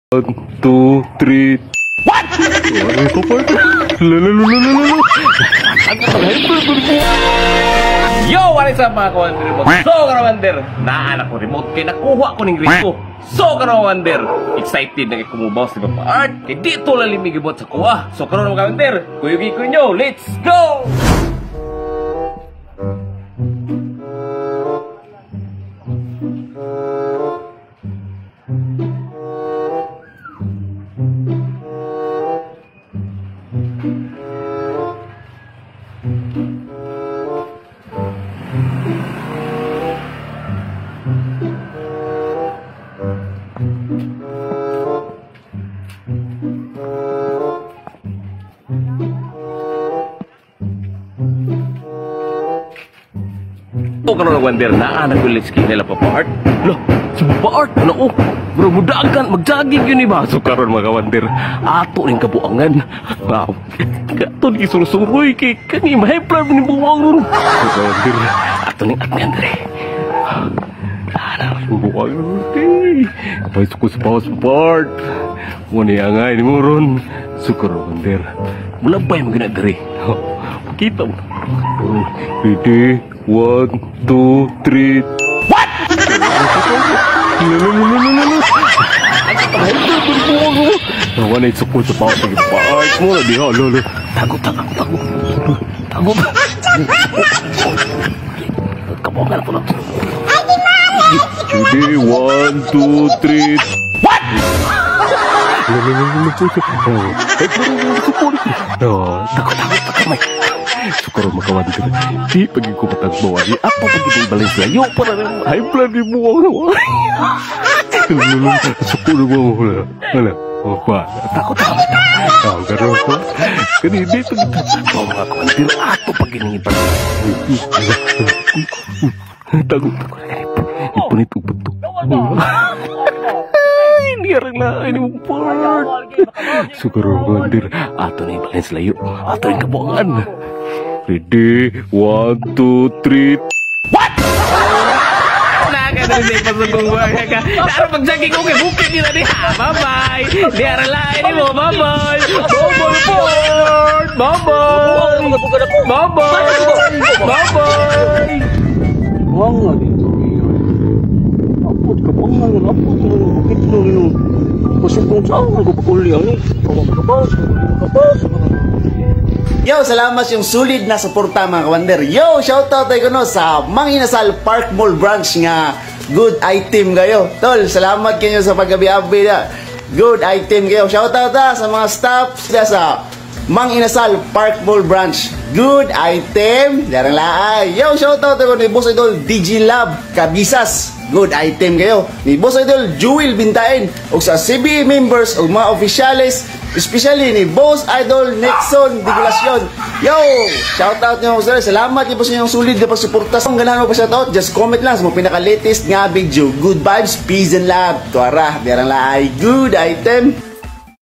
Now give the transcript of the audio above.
1, 2, 3. What? Ano ito pa? Yo! What is up mga kawander remote? So kawander, naanak ko remote kaya nakuha ko ng grade ko. So kawander, excited na kumubaw si Papa Art. Kaya dito lalimigibot sa kuha. So kawander, kuyugi ko nyo, let's go! So karon wonder na anak ko let's nila Papa Art. Loh, si Papa Art ano bro mudagan mag-jogging yun ba? So karon mga wonder ato ning kabuangan. Wow. Katon isurusuroy kay kani maheplan ni buwang ron. So wonder ato ning Andre. Ana buwang ron. Kapay ko sa paus Papa Art. Muni angay ni mo ron. So karon wonder mulabay mo gina diri. Kita mo. Ready? 1, 2, 3. What? Nawan ay sukul sa pao sa gipaart mo na diha lolo. Tago. Kabongan ko na. Ready? 1, 2, 3. What? Takot. Sukaro makawan ka di pagi ko matagbawa di apa pagi di balay layo para rin high blood di buwang sukuro mo wala takot garo ko kani di pagtatagbawa makawan di ato pagi nangipan takot ipunit ubuto ini na ini part sukaro mandir ato na balay layo ato yung kabuangan. Ready? 1, 2, 3. What? Nakakadari sa ipasugong buhay ka. Naro pag-jogging ko kay bukit nila di ha. Bye-bye. Di aralain ni mo. Bye-bye. Bye-bye Ford. Bye-bye. Bye-bye. Buang nga dito. Apot ka buang nga. Apot ka ng bukit nyo rin. Kasi kung saan ko pag-uli ang kapas. Yo, salamat yung sulit na suporta mga kawander. Yo, shoutout tayo no sa Mang Inasal Park Mall branch nga good item kayo. Tol, salamat kayo sa paggabi-abi na. Good item kayo. Shoutout sa mga staff sa Mang Inasal Park Mall branch. Good item. Darang laay. Yo, shoutout tayo ni Boss Idol DG Lab Kabisas. Good item kayo. Ni Boss Idol Jewel Bintain ug sa CB members ug mga opisyales, especially ni Boss Idol Nexon Digulacion. Yo, shout out niyo sir. Salamat niyo po sa inyong sulit na pagsuporta. Kung ganahan mo pa shout out, just comment lang sa mga pinaka latest nga video. Good vibes, peace and love. Tuara, derang laay. Good item.